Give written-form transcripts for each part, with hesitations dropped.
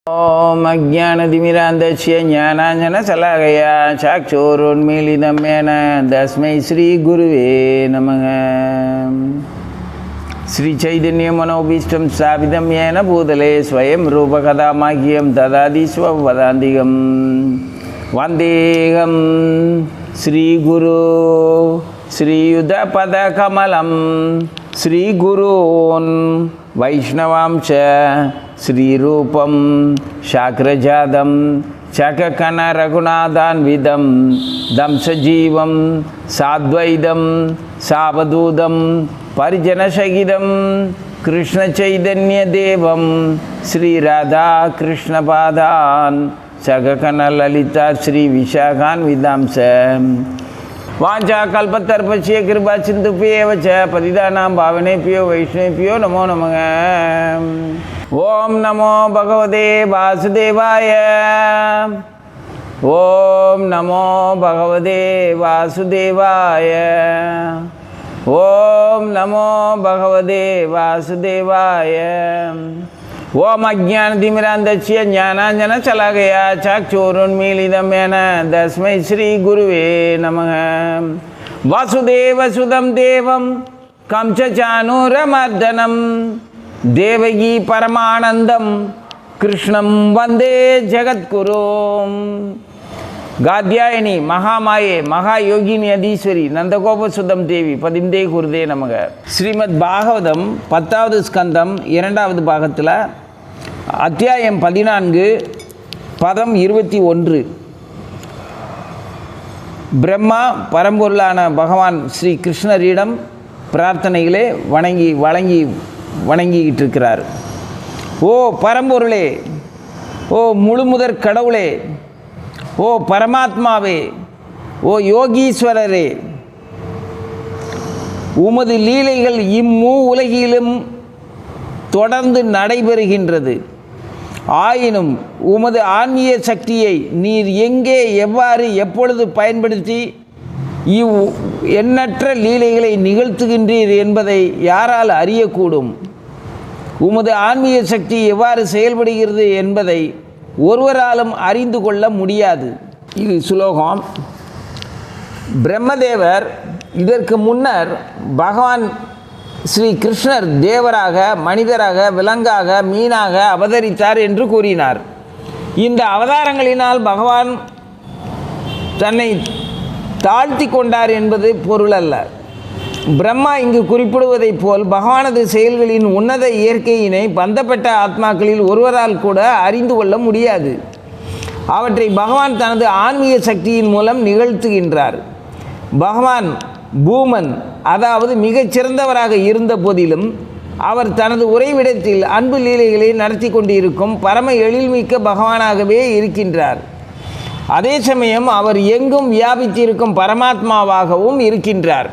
ओम अज्ञानतिमिरान्धस्य ज्ञानाञ्जनशलाकया चक्षुरुन्मीलितं येन तस्मै श्रीगुरुवे नमः। श्रीचैतन्यमनोभीष्टं स्थापितं येन भूतले स्वयं रूपकथामाह्यं ददाति स्वपदान्तिकं वन्देऽहं श्रीगुरो श्रीयुतपदकमलं श्रीगुरून् वैष्णवांश श्रीरूपं शाक्रजातं चककनरघुनाथान्वितं दंसजीवं साद्वैतं सावधूतं परिजनसहितं कृष्णचैतन्यदेवं श्रीराधाकृष्णपादान् चककनललिता श्रीविशाखान्वितांश वाञ्छाकल्पतरुभ्यश्च कृपासिन्धुभ्येव च पतितानां पावनेभ्यो वैष्णवेभ्यो नमो नमः। ओम नमो भगवते वासुदेवाय। ओम नमो भगवते वासुदेवाय। ओम नमो भगवते वासुदेवाय। ओम अज्ञानतिमिरान्धस्य ज्ञानाञ्जनशलाकया चक्षुरुन्मीलितं येन तस्मै श्रीगुरुवे नमः। वासुदेवसुतं देवं कंसचाणूरमर्दनं देवकी परमानंदम कृष्णं वंदे जगद्गुरुं। गाद्यायनी महामाये महायोगिनी अधीश्वरी नंदगोपसुदम देवी पदिंदे गुरुदे नमः। श्रीमद् भागवतम 10வது ஸ்கந்தம் 2வது பாகத்தில் அத்தியாயம் 14 பதம் 21 பிரம்மா பரம்பொருளான பகவான் ஸ்ரீ கிருஷ்ணரிடம் பிரார்த்தனைகளே வணங்கிக்கிட்டு இருக்கிறார். ஓ பரம்பொருளே, ஓ முழுமுதற் கடவுளே, ஓ பரமாத்மாவே, ஓ யோகீஸ்வரரே, உமது லீலைகள் இம்மூ உலகிலும் தொடர்ந்து நடைபெறுகின்றது. ஆயினும் உமது ஆன்மீக சக்தியை நீர் எங்கே எவ்வாறு எப்பொழுது பயன்படுத்தி எண்ணற்ற லீலைகளை நிகழ்த்துகின்றீர் என்பதை யாரால் அறியக்கூடும்? உமது ஆன்மீக சக்தி எவ்வாறு செயல்படுகிறது என்பதை ஒருவராலும் அறிந்து கொள்ள முடியாது. இது சுலோகம். பிரம்மதேவர் இதற்கு முன்னர் பகவான் ஸ்ரீ கிருஷ்ணர் தேவராக, மனிதராக, விலங்காக, மீனாக அவதரித்தார் என்று கூறினார். இந்த அவதாரங்களினால் பகவான் தன்னை தாழ்த்தி கொண்டார் என்பது பொருள் அல்ல. பிரம்மா இங்கு குறிப்பிடுவதைப் போல் பகவானது செயல்களின் உன்னத இயற்கையினை பந்தப்பட்ட ஆத்மாக்களில் ஒருவரால் கூட அறிந்து கொள்ள முடியாது. அவற்றை பகவான் தனது ஆன்மீக சக்தியின் மூலம் நிகழ்த்துகின்றார். பகவான் பூமன், அதாவது மிகச்சிறந்தவராக இருந்த போதிலும் அவர் தனது உறைவிடத்தில் அன்பு லீலைகளை நடத்தி கொண்டிருக்கும் பரம எழில்மிக்க பகவானாகவே இருக்கின்றார். அதே சமயம் அவர் எங்கும் வியாபித்திருக்கும் பரமாத்மாவாகவும் இருக்கின்றார்.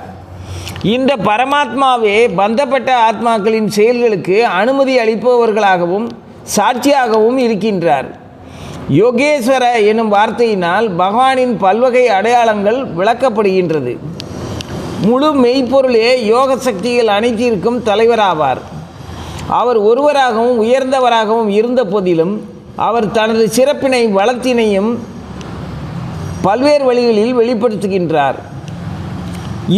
இந்த பரமாத்மாவே பந்தப்பட்ட ஆத்மாக்களின் செயல்களுக்கு அனுமதி அளிப்பவர்களாகவும் சாட்சியாகவும் இருக்கின்றார். யோகேஸ்வர எனும் வார்த்தையினால் பகவானின் பல்வகை அடையாளங்கள் விளக்கப்படுகின்றது. முழு மெய்ப்பொருளே யோக சக்திகள் அனைத்திற்கும் தலைவராவார். அவர் ஒருவராகவும் உயர்ந்தவராகவும் இருந்த போதிலும் அவர் தனது சிறப்பினை வளத்தினையும் பல்வேறு வழிகளில் வெளிப்படுத்துகின்றார்.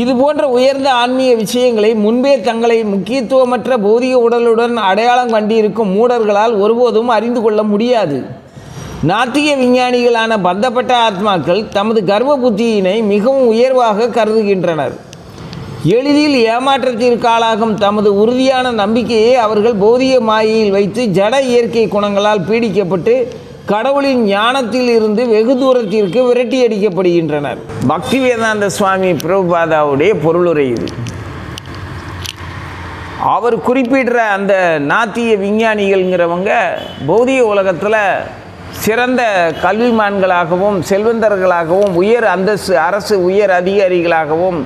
இதுபோன்ற உயர்ந்த ஆன்மீக விஷயங்களை முன்பே தங்களை முக்கியத்துவமற்ற பௌதிக உடலுடன் அடையாளம் கண்டிருக்கும் மூடர்களால் ஒருபோதும் அறிந்து கொள்ள முடியாது. நாத்திக விஞ்ஞானிகளான பந்தப்பட்ட ஆத்மாக்கள் தமது கர்வ புத்தியினை மிகவும் உயர்வாக கருதுகின்றனர். எளிதில் ஏமாற்றத்திற்கு ஆளாகும் தமது உறுதியான நம்பிக்கையை அவர்கள் பௌதிக மாயையில் வைத்து ஜட இயற்கை குணங்களால் பீடிக்கப்பட்டு கடவுளின் ஞானத்தில் இருந்து வெகு தூரத்திற்கு விரட்டி அடிக்கப்படுகின்றனர். பக்தி வேதாந்த சுவாமி பிரபுபாதாவுடைய பொருளுரை இது. அவர் குறிப்பிடுற அந்த நாத்திய விஞ்ஞானிகள்ங்கிறவங்க பௌதிக உலகத்தில் சிறந்த கல்விமான்களாகவும் செல்வந்தர்களாகவும் உயர் அந்தஸ்து அரசு உயர் அதிகாரிகளாகவும்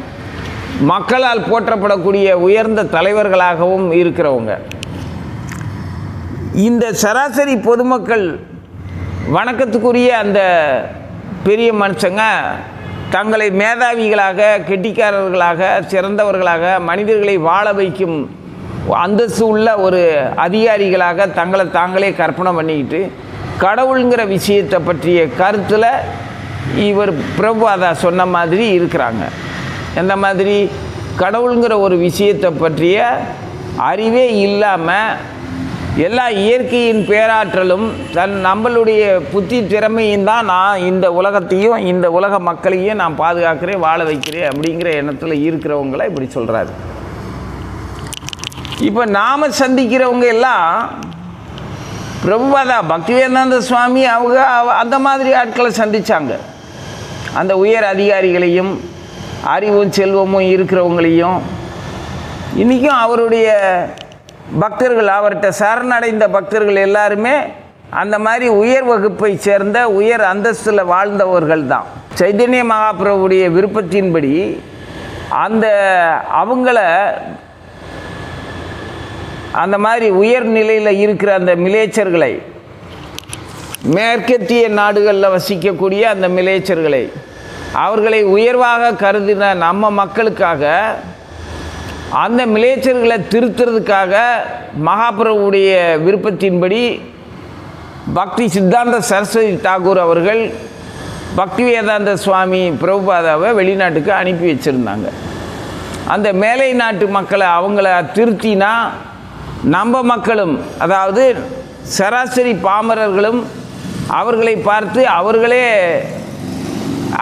மக்களால் போற்றப்படக்கூடிய உயர்ந்த தலைவர்களாகவும் இருக்கிறவங்க. இந்த சராசரி பொதுமக்கள் வணக்கத்துக்குரிய அந்த பெரிய மனுஷங்க தங்களை மேதாவிகளாக, கெட்டிக்காரர்களாக, சிறந்தவர்களாக, மனிதர்களை வாழ வைக்கும் அந்தஸ்து உள்ள ஒரு அதிகாரிகளாக தங்களை தாங்களே கற்பனை பண்ணிக்கிட்டு கடவுளுங்கிற விஷயத்தை பற்றிய கருத்தில் இவர் பிரபுபாதா சொன்ன மாதிரி இருக்கிறாங்க. எந்த மாதிரி? கடவுளுங்கிற ஒரு விஷயத்தை பற்றிய அறிவே இல்லாமல் எல்லா இயற்கையின் பேராற்றலும் நம்மளுடைய புத்தி திறமையும் தான் நான் இந்த உலகத்தையும் இந்த உலக மக்களையும் நான் பாதுகாக்கிறேன், வாழ வைக்கிறேன் அப்படிங்கிற எண்ணத்தில் இருக்கிறவங்கள இப்படி சொல்கிறாரு. இப்போ நாம் சந்திக்கிறவங்க எல்லாம் பிரபுபாதா பக்திவேதாந்த சுவாமி அவங்க அந்த மாதிரி ஆட்களை சந்தித்தாங்க. அந்த உயர் அதிகாரிகளையும் அறிவும் செல்வமும் இருக்கிறவங்களையும். இன்றைக்கும் அவருடைய பக்தர்கள், அவர்கிட்ட சரணடைந்த பக்தர்கள் எல்லாருமே அந்த மாதிரி உயர் வகுப்பை சேர்ந்த உயர் அந்தஸ்தில் வாழ்ந்தவர்கள் தான். சைதன்ய மகாபிரபுடைய விருப்பத்தின்படி அவங்கள அந்த மாதிரி உயர்நிலையில் இருக்கிற அந்த மிலேச்சர்களை, மேற்கத்திய நாடுகளில் வசிக்கக்கூடிய அந்த மிலேச்சர்களை, அவர்களை உயர்வாக கருதின நம்ம மக்களுக்காக, அந்த மிலேச்சர்களை திருத்துறதுக்காக மகாபிரபுடைய விருப்பத்தின்படி பக்தி சித்தாந்த சரஸ்வதி தாகூர் அவர்கள் பக்தி வேதாந்த சுவாமி பிரபுபாதாவை வெளிநாட்டுக்கு அனுப்பி வச்சுருந்தாங்க. அந்த மேலை நாட்டு மக்களை அவங்கள திருத்தினா நம்ம மக்களும், அதாவது சராசரி பாமரர்களும் அவர்களை பார்த்து அவர்களே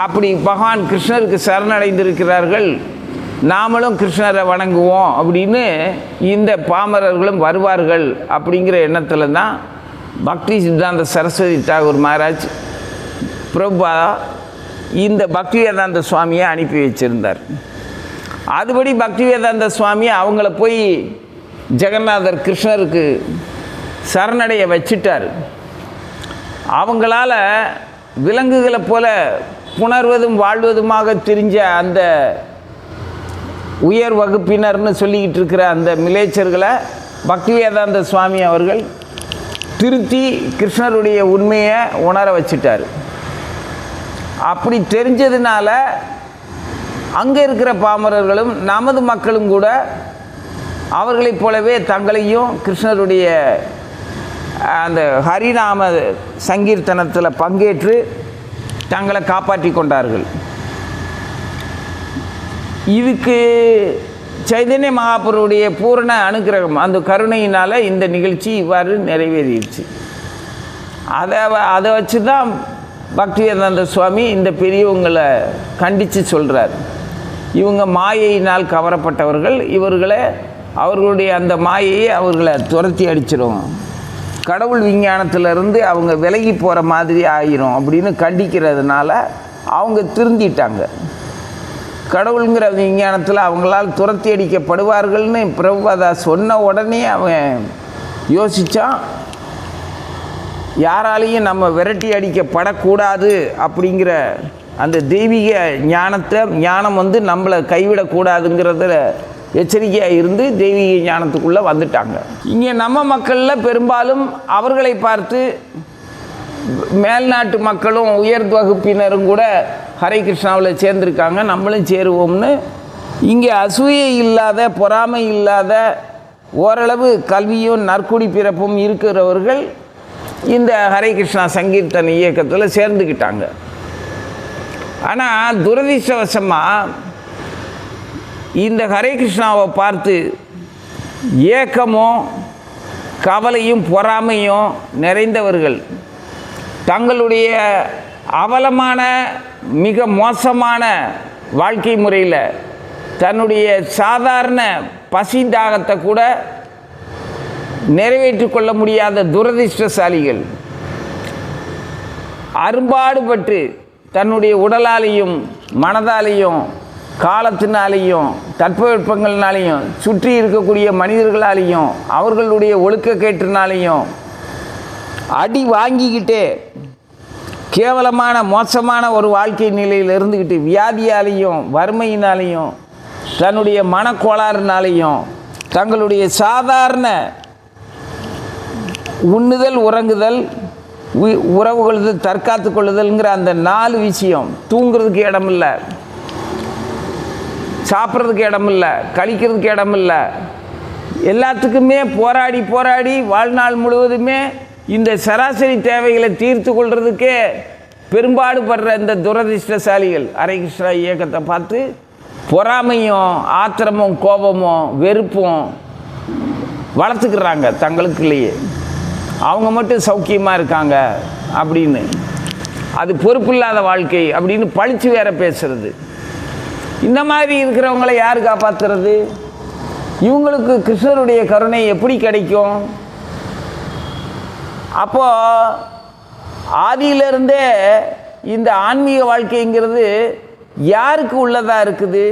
அப்படி பகவான் கிருஷ்ணருக்கு சரணடைந்திருக்கிறார்கள், நாமளும் கிருஷ்ணரை வணங்குவோம் அப்படின்னு இந்த பாமரர்களும் வருவார்கள் அப்படிங்கிற எண்ணத்தில் தான் பக்தி சித்தாந்த சரஸ்வதி தாகூர் மகாராஜ் பிரபுபாதா இந்த பக்தி வேதாந்த சுவாமியை அனுப்பி வச்சுருந்தார். அதுபடி பக்தி வேதாந்த சுவாமி அவங்கள போய் ஜெகநாதர் கிருஷ்ணருக்கு சரணடைய வச்சிட்டார். அவங்களால விலங்குகளை போல புணர்வதும் வாழ்வதுமாக தெரிஞ்ச அந்த உயர் வகுப்பினர்னு சொல்லிக்கிட்டு இருக்கிற அந்த மிலேச்சர்களை பக்தி வேதாந்த சுவாமி அவர்கள் திருத்தி கிருஷ்ணருடைய உண்மையை உணர வச்சிட்டார். அப்படி தெரிஞ்சதுனால அங்கே இருக்கிற பாமரர்களும் நமது மக்களும் கூட அவர்களைப் போலவே தங்களையும் கிருஷ்ணருடைய அந்த ஹரிநாம சங்கீர்த்தனத்தில் பங்கேற்று தங்களை காப்பாற்றி கொண்டார்கள். இதுக்கு சைதன்ய மகாபுருடைய பூரண அனுக்கிரகம், அந்த கருணையினால் இந்த நிகழ்ச்சி இவ்வாறு நிறைவேறிடுச்சு. அதை வச்சு தான் பக்தி வேதாந்த சுவாமி இந்த பெரியவங்களை கண்டித்து சொல்கிறார். இவங்க மாயையினால் கவரப்பட்டவர்கள், இவர்களை அவர்களுடைய அந்த மாயையை அவர்களை துரத்தி அடிச்சிடும், கடவுள் விஞ்ஞானத்திலிருந்து அவங்க விலகி போகிற மாதிரி ஆயிரும் அப்படின்னு கண்டிக்கிறதுனால அவங்க திருந்திட்டாங்க. கடவுளுங்கிற விஞ்ஞானத்தில் அவங்களால் துரத்தி அடிக்கப்படுவார்கள்னு பிரபுபாதா சொன்ன உடனே அவன் யோசித்தான், யாராலையும் நம்ம விரட்டி அடிக்கப்படக்கூடாது அப்படிங்கிற அந்த தெய்வீக ஞானம் நம்மளை கைவிடக்கூடாதுங்கிறத எச்சரிக்கையாக இருந்து தெய்வீக ஞானத்துக்குள்ளே வந்துட்டாங்க. இங்கே நம்ம மக்களில் பெரும்பாலும் அவர்களை பார்த்து மேல்நாட்டு மக்களும் உயர் வகுப்பினரும் கூட ஹரே கிருஷ்ணாவில் சேர்ந்துருக்காங்க, நம்மளும் சேருவோம்னு இங்கே அசூயை இல்லாத, பொறாமை இல்லாத, ஓரளவு கல்வியும் நற்குடி பிறப்பும் இருக்கிறவர்கள் இந்த ஹரே கிருஷ்ணா சங்கீர்த்தன இயக்கத்தில் சேர்ந்துக்கிட்டாங்க. ஆனால் துரதிர்ஷ்டவசமாக இந்த ஹரே கிருஷ்ணாவை பார்த்து ஏக்கமும் கவலையும் பொறாமையும் நிறைந்தவர்கள் தங்களுடைய அவலமான மிக மோசமான வாழ்க்கை முறையில் தன்னுடைய சாதாரண பசி தாகத்தை கூட நிறைவேற்றி கொள்ள முடியாத துரதிர்ஷ்டசாலிகள் அரும்பாடுபட்டு தன்னுடைய உடலாலையும் மனதாலையும் காலத்தினாலேயும் தட்பவெப்பங்கள்னாலேயும் சுற்றி இருக்கக்கூடிய மனிதர்களாலேயும் அவர்களுடைய ஒழுக்கக்கேட்டினாலேயும் அடி வாங்கிக்கிட்டே கேவலமான மோசமான ஒரு வாழ்க்கை நிலையில் இருந்துக்கிட்டு வியாதியாலேயும் வறுமையினாலேயும் தன்னுடைய மனக்கோளாறுனாலேயும் தங்களுடைய சாதாரண உண்ணுதல், உறங்குதல், உறவு கொள்ளுதல், தற்காத்து கொள்ளுதல்ங்கிற அந்த 4 விஷயம், தூங்குறதுக்கு இடமில்லை, சாப்பிட்றதுக்கு இடமில்லை, கழிக்கிறதுக்கு இடமில்லை, எல்லாத்துக்குமே போராடி வாழ்நாள் முழுவதுமே இந்த சராசரி தேவைகளை தீர்த்து கொள்றதுக்கே பெரும்பாடுபடுற இந்த துரதிர்ஷ்டசாலிகள் ஹரே கிருஷ்ணா இயக்கத்தை பார்த்து பொறாமையும் ஆத்திரமும் கோபமும் வெறுப்பும் வளர்த்துக்கிறாங்க தங்களுக்குள்ளேயே. அவங்க மட்டும் சௌக்கியமாக இருக்காங்க அப்படின்னு, அது பொறுப்பில்லாத வாழ்க்கை அப்படின்னு பழிச்சு வேற பேசுறது. இந்த மாதிரி இருக்கிறவங்களை யார் காப்பாற்றுறது? இவங்களுக்கு கிருஷ்ணருடைய கருணை எப்படி கிடைக்கும்? அப்போ ஆதியிலிருந்தே இந்த ஆன்மீக வாழ்க்கைங்கிறது யாருக்கு உள்ளதாக இருக்குது?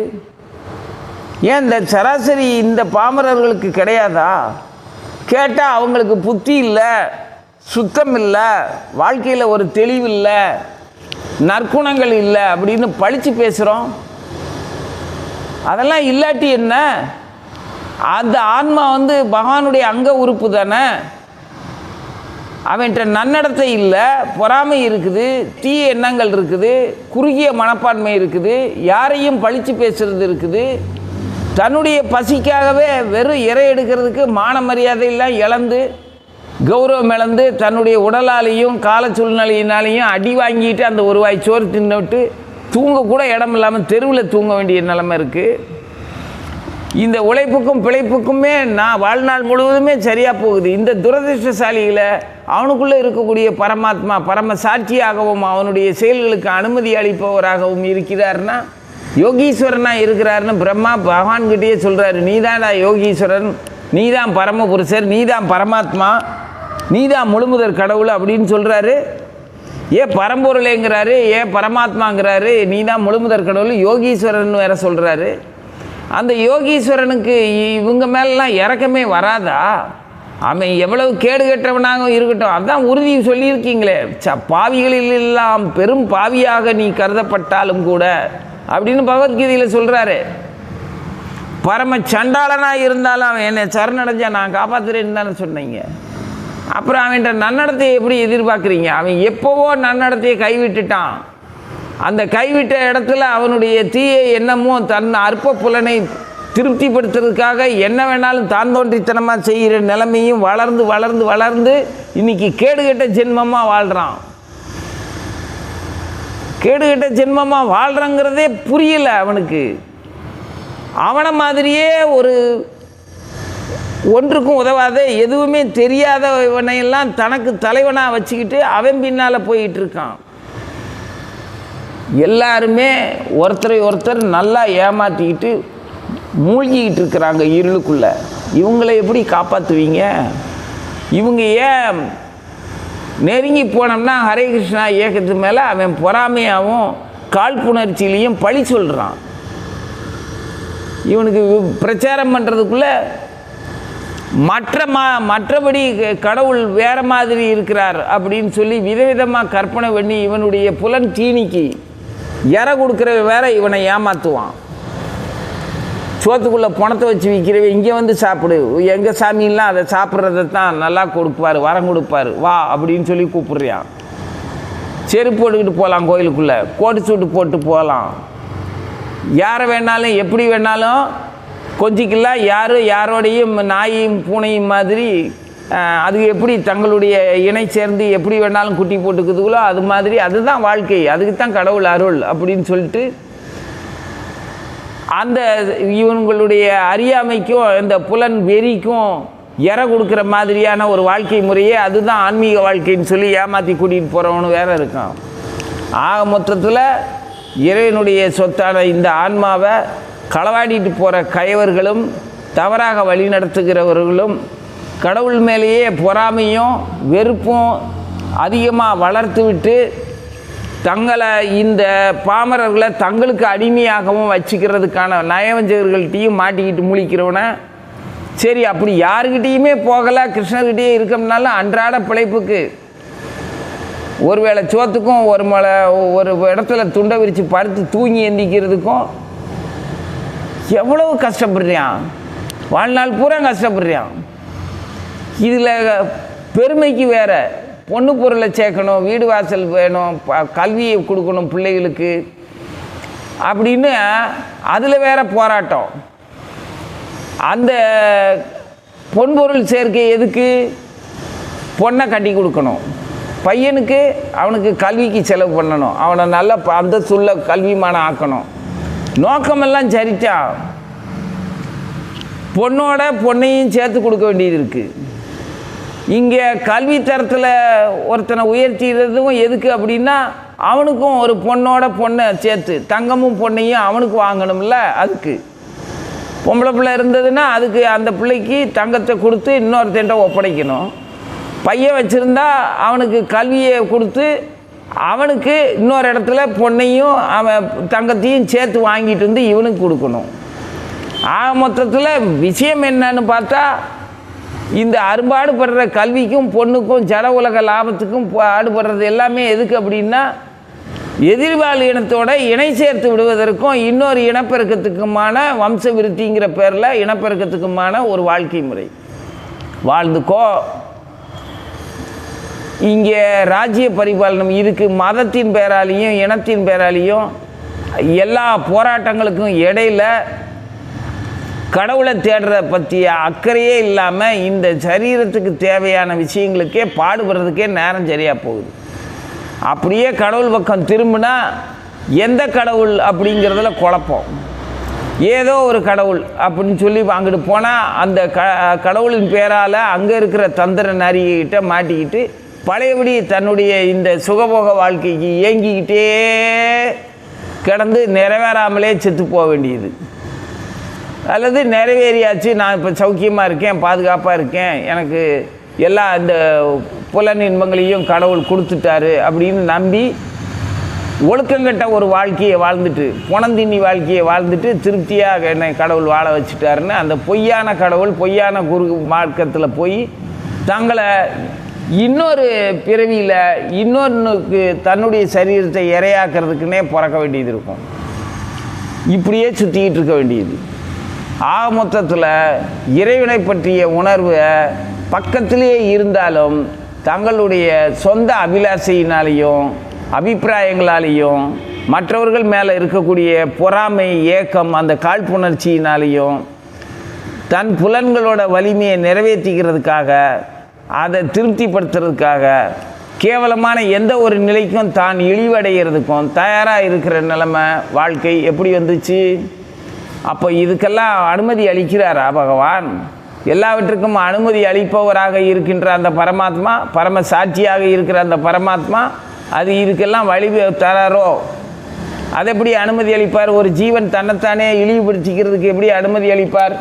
ஏன் இந்த சராசரி இந்த பாமரர்களுக்கு கிடையாதா? கேட்டால் அவங்களுக்கு புத்தி இல்லை, சுத்தம் இல்லை, வாழ்க்கையில் ஒரு தெளிவு இல்லை, நற்குணங்கள் இல்லை அப்படின்னு பழித்து பேசுகிறோம். அதெல்லாம் இல்லாட்டி என்ன? அந்த ஆன்மா பகவானுடைய அங்க உறுப்பு தானே. அவன்கிட்ட நன்னடத்தை இல்லை, பொறாமை இருக்குது, தீய எண்ணங்கள் இருக்குது, குறுகிய மனப்பான்மை இருக்குது, யாரையும் பழித்து பேசுறது இருக்குது, தன்னுடைய பசிக்காகவே வெறும் இறை எடுக்கிறதுக்கு மான மரியாதையெல்லாம் இழந்து கௌரவம் இழந்து தன்னுடைய உடலாலையும் கால சூழ்நிலையினாலையும் அடி வாங்கிட்டு அந்த ஒரு வாய் சோறு தின்னுட்டு தூங்கக்கூட இடம் இல்லாமல் தெருவில் தூங்க வேண்டிய நிலைமை இருக்குது. இந்த உழைப்புக்கும் பிழைப்புக்குமே நான் வாழ்நாள் முழுவதுமே சரியாக போகுது. இந்த துரதிர்ஷ்டசாலிகளை அவனுக்குள்ளே இருக்கக்கூடிய பரமாத்மா பரம சாட்சியாகவும் அவனுடைய செயல்களுக்கு அனுமதி அளிப்பவராகவும் இருக்கிறார்னா, யோகீஸ்வரனாக இருக்கிறாருன்னு பிரம்மா பகவான்கிட்டயே சொல்கிறாரு, நீதான்டா யோகீஸ்வரன், நீதான் பரமபுருஷர், நீதான் பரமாத்மா, நீதான் முழுமுதற் கடவுள் அப்படின்னு சொல்கிறாரு. ஏன் பரம்பொருளேங்கிறாரு, ஏன் பரமாத்மாங்கிறாரு, நீதான் முழுமுதற் கடவுள், யோகீஸ்வரன் வேற சொல்கிறாரு. அந்த யோகீஸ்வரனுக்கு இவங்க மேலெலாம் இறக்கமே வராதா? அவன் எவ்வளவு கேடு கெட்டவனாக இருக்கட்டும், அதான் உறுதி சொல்லியிருக்கீங்களே, பாவிகளில் எல்லாம் பெரும் பாவியாக நீ கருதப்பட்டாலும் கூட அப்படின்னு பகவத்கீதையில் சொல்கிறாரு. பரம சண்டாளனாக இருந்தாலும் அவன் என்னை சரணடைஞ்சா நான் காப்பாற்றுறேன்னு தானே சொன்னீங்க. அப்புறம் அவன்கிட்ட நன்னடத்தையை எப்படி எதிர்பார்க்குறீங்க? அவன் எப்போவோ நன்னடத்தையை கைவிட்டுட்டான். அந்த கைவிட்ட இடத்துல அவனுடைய தீய எண்ணமும் தன் அற்ப புலனை திருப்திப்படுத்துறதுக்காக என்ன வேணாலும் தான் தோன்றித்தனமாக செய்கிற நிலைமையும் வளர்ந்து வளர்ந்து வளர்ந்து இன்னைக்கு கேடுகெட்ட ஜென்மமாக வாழ்கிறான். கேடுகெட்ட ஜென்மமாக வாழ்கிறங்கிறதே புரியல அவனுக்கு. அவனை மாதிரியே ஒன்றுக்கும் உதவாத எதுவுமே தெரியாத இவனையெல்லாம் தனக்கு தலைவனாக வச்சுக்கிட்டு அவன் பின்னால் போயிட்டு இருக்கான். எல்லாருமே ஒருத்தரை ஒருத்தர் நல்லா ஏமாற்றிக்கிட்டு மூழ்கிக்கிட்டு இருக்கிறாங்க இருளுக்குள்ளே. இவங்களை எப்படி காப்பாற்றுவீங்க? இவங்க ஏன் நெருங்கி போனோம்னா ஹரே கிருஷ்ணா இயக்கத்து மேலே அவன் பொறாமையாகவும் காழ்ப்புணர்ச்சியிலையும் பழி சொல்கிறான். இவனுக்கு பிரச்சாரம் பண்ணுறதுக்குள்ளே மற்றபடி கடவுள் வேறு மாதிரி இருக்கிறார் அப்படின்னு சொல்லி விதவிதமாக கற்பனை பண்ணி இவனுடைய புலன் தீனிக்கு இற கொடுக்குற வேற இவனை ஏமாற்றுவான். சோத்துக்குள்ளே பணத்தை வச்சு விற்கிறவன் இங்கே சாப்பிடு, எங்கள் சாமியெல்லாம் அதை சாப்பிட்றத தான் நல்லா கொடுப்பார், வரம் கொடுப்பார், வா அப்படின்னு சொல்லி கூப்பிட்றான். செருப்பு போட்டுக்கிட்டு போகலாம், கோயிலுக்குள்ளே கோட்டு சூட்டு போட்டு போகலாம், யாரை வேணாலும் எப்படி வேணாலும் கொஞ்சிக்கலாம். யாரோடையும் நாயையும் பூனையும் மாதிரி அது எப்படி தங்களுடைய இணை சேர்ந்து எப்படி வேணாலும் குட்டி போட்டுக்குதுகளோ அது மாதிரி அதுதான் வாழ்க்கை, அதுக்கு தான் கடவுள் அருள் அப்படின்னு சொல்லிட்டு அந்த இவங்களுடைய அறியாமைக்கும் இந்த புலன் வெறிக்கும் இற கொடுக்குற மாதிரியான ஒரு வாழ்க்கை முறையே அதுதான் ஆன்மீக வாழ்க்கைன்னு சொல்லி ஏமாற்றி கூட்டிகிட்டு போகிறவனு வேற இருக்கான். ஆக மொத்தத்தில் இறைவனுடைய சொத்தான இந்த ஆன்மாவை களவாடிட்டு போகிற கயவர்களும் தவறாக வழி நடத்துகிறவர்களும் கடவுள் மேலேயே பொறாமையும் வெறுப்பும் அதிகமாக வளர்த்து விட்டு தங்களை இந்த பாமரர்களை தங்களுக்கு அடிமையாகவும் வச்சுக்கிறதுக்கான நயவஞ்சகர்கள்ட்டையும் மாட்டிக்கிட்டு முழிக்கிறவன. சரி, அப்படி யாருக்கிட்டேயுமே போகலை, கிருஷ்ணர்கிட்டயே இருக்கோம்னாலும் அன்றாட பிழைப்புக்கு ஒருவேளை சோத்துக்கும் ஒரு இடத்துல துண்டை விரித்து படுத்து தூங்கி எந்திக்கிறதுக்கும் எவ்வளவு கஷ்டப்படுறான், வாழ்நாள் பூரா கஷ்டப்படுறான். இதில் பெருமைக்கு வேற பொண்ணு பொருளை சேர்க்கணும், வீடு வாசல் வேணும், கல்வியை கொடுக்கணும் பிள்ளைகளுக்கு அப்படின்னு அதில் வேற போராட்டம். அந்த பொன்பொருள் சேர்க்கை எதுக்கு? பொண்ணை கட்டி கொடுக்கணும், பையனுக்கு அவனுக்கு கல்விக்கு செலவு பண்ணணும், அவனை நல்ல அந்தஸ்துள்ள கல்விமானம் ஆக்கணும். நோக்கமெல்லாம் சரித்தா பொண்ணோட பொண்ணையும் சேர்த்து கொடுக்க வேண்டியது இருக்குது. இங்கே கல்வி தரத்தில் ஒருத்தனை உயர்த்திடுறதும் எதுக்கு அப்படின்னா, அவனுக்கும் ஒரு பொண்ணோட பொண்ணை சேர்த்து தங்கமும் பொண்ணையும் அவனுக்கு வாங்கணும்ல. அதுக்கு பொம்பளை பிள்ளை இருந்ததுன்னா அதுக்கு அந்த பிள்ளைக்கு தங்கத்தை கொடுத்து இன்னொருத்தன்ட்ட ஒப்படைக்கணும். பையன் வச்சுருந்தா அவனுக்கு கல்வியை கொடுத்து அவனுக்கு இன்னொரு இடத்துல பொண்ணையும் அவன் தங்கத்தையும் சேர்த்து வாங்கிட்டு வந்து இவனுக்கு கொடுக்கணும். ஆக மொத்தத்தில் விஷயம் என்னன்னு பார்த்தா, இந்த அரும்பாடுபடுற கல்விக்கும் பொண்ணுக்கும் ஜட உலக லாபத்துக்கும் பாடுபடுறது எல்லாமே எதுக்கு அப்படின்னா, எதிர்வாழ் இனத்தோட இணை சேர்த்து விடுவதற்கும் இன்னொரு இனப்பெருக்கத்துக்குமான வம்ச விருத்திங்கிற பேரில் இனப்பெருக்கத்துக்குமான ஒரு வாழ்க்கை முறை வாழ்ந்துக்கோ. இங்கே ராஜ்ய பரிபாலனம் இதுக்கு மதத்தின் பேராலையும் இனத்தின் பேராலையும் எல்லா போராட்டங்களுக்கும் இடையில கடவுளை தேடுறத பற்றிய அக்கறையே இல்லாமல் இந்த சரீரத்துக்கு தேவையான விஷயங்களுக்கே பாடுபடுறதுக்கே நேரம் சரியாக போகுது. அப்படியே கடவுள் பக்கம் திரும்பினா எந்த கடவுள் அப்படிங்கிறதுல குழப்பம். ஏதோ ஒரு கடவுள் அப்படின்னு சொல்லி அங்கிட்டு போனால் அந்த கடவுளின் பேரால் அங்கே இருக்கிற தந்திர நரிகிட்ட மாட்டிக்கிட்டு பழையபடி தன்னுடைய இந்த சுகபோக வாழ்க்கைக்கு இயங்கிக்கிட்டே கிடந்து நிறைவேறாமலே செத்து போக வேண்டியது. அல்லது நிறைவேறியாச்சு, நான் இப்போ சௌக்கியமாக இருக்கேன், பாதுகாப்பாக இருக்கேன், எனக்கு எல்லா இந்த புலன் இன்பங்களையும் கடவுள் கொடுத்துட்டாரு அப்படின்னு நம்பி ஒழுக்கங்கட்ட ஒரு வாழ்க்கையை வாழ்ந்துட்டு புனந்தின்னி வாழ்க்கையை வாழ்ந்துட்டு திருப்தியாக என்னை கடவுள் வாழ வச்சுட்டாருன்னு அந்த பொய்யான கடவுள் பொய்யான குரு மார்க்கத்தில் போய் தங்களை இன்னொரு பிறவியில் இன்னொன்றுக்கு தன்னுடைய சரீரத்தை இரையாக்கிறதுக்குன்னே பிறக்க வேண்டியது இருக்கும். இப்படியே சுற்றிக்கிட்டு இருக்க வேண்டியது. ஆக மொத்தத்தில் இறைவனை பற்றிய உணர்வு பக்கத்திலேயே இருந்தாலும் தங்களுடைய சொந்த அபிலாஷையினாலேயும் அபிப்பிராயங்களாலேயும் மற்றவர்கள் மேலே இருக்கக்கூடிய பொறாமை ஏக்கம் அந்த காழ்ப்புணர்ச்சியினாலேயும் தன் புலன்களோட வலிமையை நிறைவேற்றிக்கிறதுக்காக அதை திருப்திப்படுத்துறதுக்காக கேவலமான எந்த ஒரு நிலைக்கும் தான் இழிவடைகிறதுக்கும் தயாராக இருக்கிற நிலைமை வாழ்க்கை எப்படி வந்துச்சு? அப்போ இதுக்கெல்லாம் அனுமதி அளிக்கிறாரா பகவான்? எல்லாவற்றுக்கும் அனுமதி அளிப்பவராக இருக்கின்ற அந்த பரமாத்மா, பரம சாட்சியாக இருக்கிற அந்த பரமாத்மா அது இதுக்கெல்லாம் வழி தராரோ? அது எப்படி அனுமதி அளிப்பார்? ஒரு ஜீவன் தன்னைத்தானே இழிவுபடுத்திக்கிறதுக்கு எப்படி அனுமதி அளிப்பார்?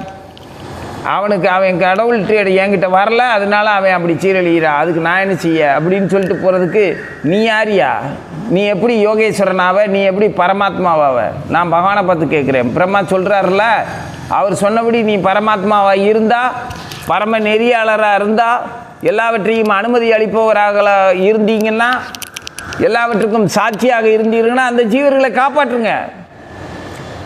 அவனுக்கு அவன் கடவுள்கிட்ட என்கிட்ட வரல, அதனால அவன் அப்படி சீரழிகிறான், அதுக்கு நான் என்ன செய்ய அப்படின்னு சொல்லிட்டு போகிறதுக்கு நீ யாரியா? நீ எப்படி யோகேஸ்வரனாவ? நீ எப்படி பரமாத்மாவாவ? நான் பகவானை பார்த்து கேட்குறேன். பிரம்மா சொல்கிறாருல, அவர் சொன்னபடி நீ பரமாத்மாவாக இருந்தால், பரம நெறியாளராக இருந்தால், எல்லாவற்றையும் அனுமதி அளிப்பவராக இருந்தீங்கன்னா, எல்லாவற்றுக்கும் சாட்சியாக இருந்தீங்கன்னா அந்த ஜீவர்களை காப்பாற்றுங்க.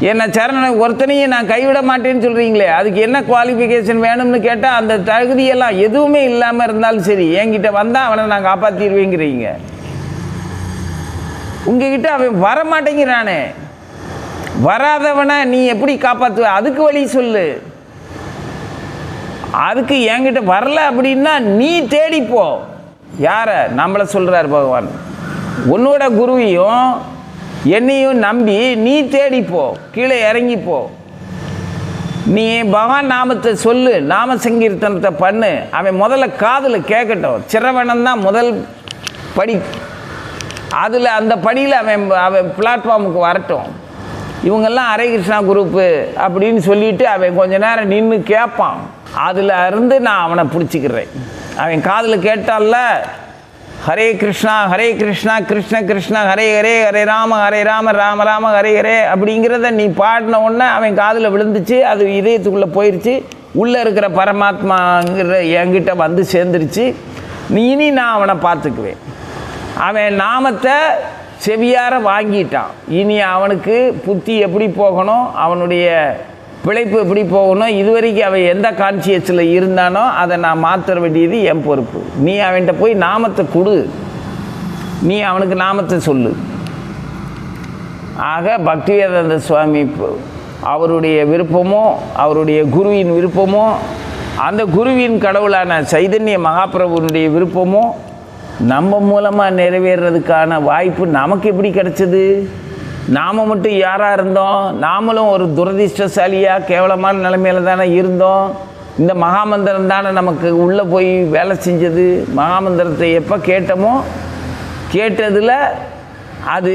என்னை சரணனை ஒருத்தனையும் நான் கைவிட மாட்டேன்னு சொல்கிறீங்களே, அதுக்கு என்ன குவாலிஃபிகேஷன் வேணும்னு கேட்டால் அந்த தகுதியெல்லாம் எதுவுமே இல்லாமல் இருந்தாலும் சரி என்கிட்ட வந்தால் அவனை நான் காப்பாற்றிடுவேங்கிறீங்க. உங்ககிட்ட அவன் வரமாட்டேங்கிறானே, வராதவனை நீ எப்படி காப்பாற்றுவ? அதுக்கு வழி சொல்லு. அதுக்கு என்கிட்ட வரல அப்படின்னா நீ தேடிப்போ. யாரை? நம்மளை சொல்கிறார் பகவான். உன்னோட குருவையும் என்னையும் நம்பி நீ தேடிப்போ, கீழே இறங்கிப்போ. நீ பகவான் நாமத்தை சொல்லு, நாம சங்கீர்த்தனத்தை பண்ணு. அவன் முதல்ல காதில் கேட்கட்டும். சிரவணம் தான் முதல் படி. அதில் அந்த படியில் அவன் பிளாட்ஃபார்முக்கு வரட்டும். இவங்கெல்லாம் ஹரே கிருஷ்ணா குரூப்பு அப்படின்னு சொல்லிட்டு அவன் கொஞ்ச நேரம் நின்று கேட்பான். அதில் இருந்து நான் அவனை பிடிச்சிக்கிறேன். அவன் காதில் கேட்டால ஹரே கிருஷ்ணா கிருஷ்ண கிருஷ்ண ஹரே ஹரே ஹரே ராம ராம ராம ஹரே ஹரே அப்படிங்கிறத நீ பாடின உடனே அவன் காதில் விழுந்துச்சு. அது இதயத்துக்குள்ளே போயிடுச்சு. உள்ளே இருக்கிற பரமாத்மாங்கிற என்கிட்ட வந்து சேர்ந்துருச்சு. இனி நான் அவனை பார்த்துக்குவேன். அவன் நாமத்தை செவியார வாங்கிட்டான். இனி அவனுக்கு புத்தி எப்படி போகணும், அவனுடைய பிழைப்பு எப்படி போகணும், இதுவரைக்கும் அவன் எந்த கான்சியஸில் இருந்தானோ அதை நான் மாற்ற வேண்டியது என் பொறுப்பு. நீ அவன்கிட்ட போய் நாமத்தை கொடு, நீ அவனுக்கு நாமத்தை சொல்லு. ஆக பக்திவேதாந்த சுவாமி அவருடைய விருப்பமோ அவருடைய குருவின் விருப்பமோ அந்த குருவின் கடவுளான சைதன்ய மகாபிரபுனுடைய விருப்பமும் நம்ம மூலமாக நிறைவேறதுக்கான வாய்ப்பு நமக்கு எப்படி கிடைச்சது? நாம் மட்டும் யாராக இருந்தோம்? நாமளும் ஒரு துரதிர்ஷ்டசாலியாக கேவலமான நிலைமையில தானே இருந்தோம். இந்த மகாமந்திரம் தானே நமக்கு உள்ளே போய் வேலை செஞ்சது. மகாமந்திரத்தை எப்போ கேட்டோமோ கேட்டதில் அது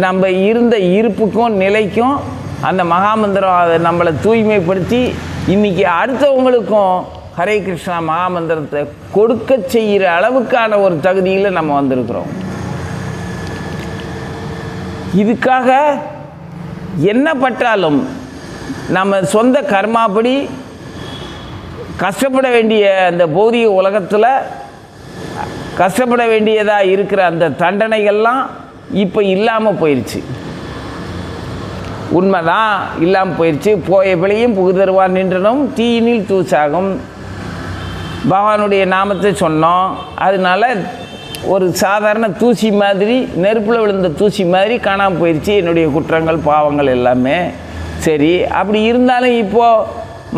நம்ம இருந்த இருப்புக்கும் நிலைக்கும் அந்த மகாமந்திரம் அதை நம்மளை தூய்மைப்படுத்தி இன்றைக்கி அடுத்தவங்களுக்கும் ஹரே கிருஷ்ணா மகாமந்திரத்தை கொடுக்க செய்கிற அளவுக்கான ஒரு தகுதியில் நம்ம வந்திருக்கிறோம். இதுக்காக என்ன பட்டாலும் நம்ம சொந்த கர்மாப்படி கஷ்டப்பட வேண்டிய அந்த பௌதிக உலகத்தில் கஷ்டப்பட வேண்டியதாக இருக்கிற அந்த தண்டனைகள்லாம் இப்போ இல்லாமல் போயிடுச்சு. உண்மைதான், இல்லாமல் போயிடுச்சு. போய பிழையும் புகுதருவான் நின்றனும் தீயினில் தூசாகும். பகவானுடைய நாமத்தை சொன்னோம். அதனால ஒரு சாதாரண தூசி மாதிரி, நெருப்பில் விழுந்த தூசி மாதிரி காணாமல் போயிடுச்சு என்னுடைய குற்றங்கள் பாவங்கள் எல்லாமே. சரி, அப்படி இருந்தாலும் இப்போது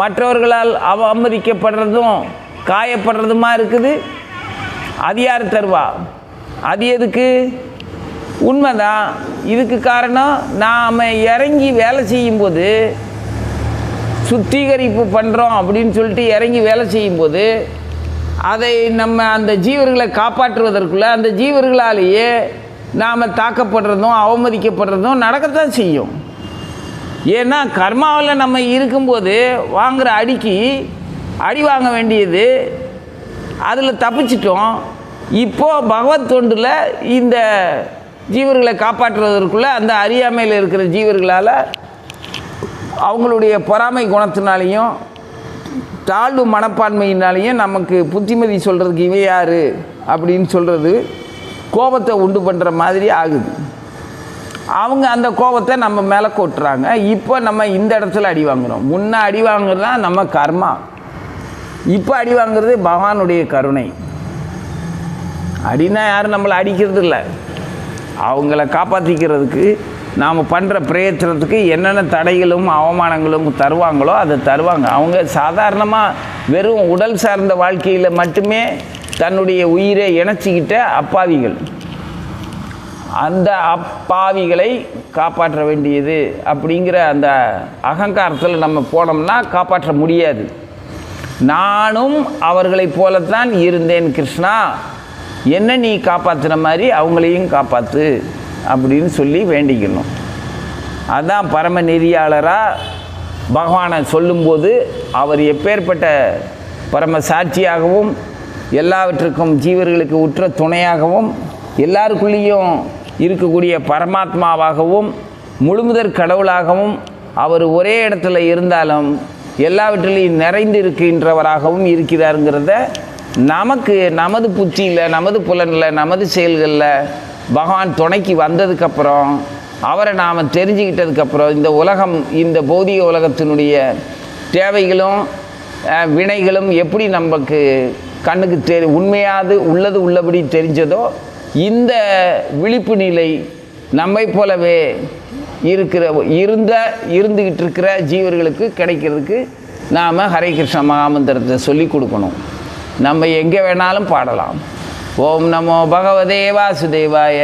மற்றவர்களால் அவமதிக்கப்படுறதும் காயப்படுறதுமா இருக்குது. அது யார் தருவா? அது எதுக்கு? உண்மைதான். இதுக்கு காரணம் நாம் இறங்கி வேலை செய்யும்போது, சுத்திகரிப்பு பண்ணுறோம் அப்படின்னு சொல்லிட்டு இறங்கி வேலை செய்யும்போது அதை நம்ம அந்த ஜீவர்களை காப்பாற்றுவதற்குள்ளே அந்த ஜீவர்களாலேயே நாம் தாக்கப்படுறதும் அவமதிக்கப்படுறதும் நடக்கத்தான் செய்யும். ஏன்னா கர்மாவில் நம்ம இருக்கும்போது வாங்குகிற அடிக்கு அடி வாங்க வேண்டியது, அதில் தப்பிச்சிட்டோம். இப்போது பகவத் தொண்டில் இந்த ஜீவர்களை காப்பாற்றுவதற்குள்ளே அந்த அறியாமையில் இருக்கிற ஜீவர்களால் அவங்களுடைய பொறாமை குணத்தினாலேயும் தாழ்வு மனப்பான்மையினாலேயும் நமக்கு புத்திமதி சொல்கிறதுக்கு இவன் யார் அப்படின்னு சொல்கிறது கோபத்தை உண்டு பண்ணுற மாதிரி ஆகுது. அவங்க அந்த கோபத்தை நம்ம மேலே கொட்டுறாங்க. இப்போ நம்ம இந்த இடத்துல அடி வாங்குகிறோம். முன்னே அடி வாங்குறது தான் நம்ம கர்மா. இப்போ அடி வாங்குறது பகவானுடைய கருணை. அடினா யாரும் நம்மளை அடிக்கிறது இல்லை. அவங்கள காப்பாற்றிக்கிறதுக்கு நாம் பண்ணுற பிரயத்தனத்துக்கு என்னென்ன தடைகளும் அவமானங்களும் தருவாங்களோ அதை தருவாங்க. அவங்க சாதாரணமாக வெறும் உடல் சார்ந்த வாழ்க்கையில் மட்டுமே தன்னுடைய உயிரை இணைச்சிக்கிட்ட அப்பாவிகள். அந்த அப்பாவிகளை காப்பாற்ற வேண்டியது அப்படிங்கிற அந்த அகங்காரத்தில் நம்ம போனோம்னா காப்பாற்ற முடியாது. நானும் அவர்களைப் போலத்தான் இருந்தேன் கிருஷ்ணா, என்ன நீ காப்பாற்றுன மாதிரி அவங்களையும் காப்பாற்று அப்படின்னு சொல்லி வேண்டிக்கணும். அதுதான் பரம நெறியாளராக பகவானை சொல்லும்போது அவர் எப்பேற்பட்ட பரம சாட்சியாகவும் எல்லாவற்றுக்கும் ஜீவர்களுக்கு உற்ற துணையாகவும் எல்லாருக்குள்ளேயும் இருக்கக்கூடிய பரமாத்மாவாகவும் முழுமுதற் கடவுளாகவும் அவர் ஒரே இடத்துல இருந்தாலும் எல்லாவற்றிலையும் நிறைந்து இருக்கின்றவராகவும் இருக்கிறாருங்கிறத நமக்கு நமது புத்தியில், நமது புலனில், நமது செயல்களில் பகவான் துணைக்கு வந்ததுக்கப்புறம், அவரை நாம் தெரிஞ்சுக்கிட்டதுக்கப்புறம் இந்த உலகம், இந்த பௌதிக உலகத்தினுடைய தேவைகளும் வினைகளும் எப்படி நமக்கு கண்ணுக்கு உண்மையாது உள்ளது உள்ளபடி தெரிஞ்சதோ, இந்த விழிப்பு நிலை நம்மை போலவே இருந்துக்கிட்டு இருக்கிற ஜீவர்களுக்கு கிடைக்கிறதுக்கு நாம் ஹரே கிருஷ்ண மகாமந்திரத்தை சொல்லி கொடுக்கணும். நம்ம எங்கே வேணாலும் பாடலாம். ஓம் நமோ பகவதே வாசுதேவாய.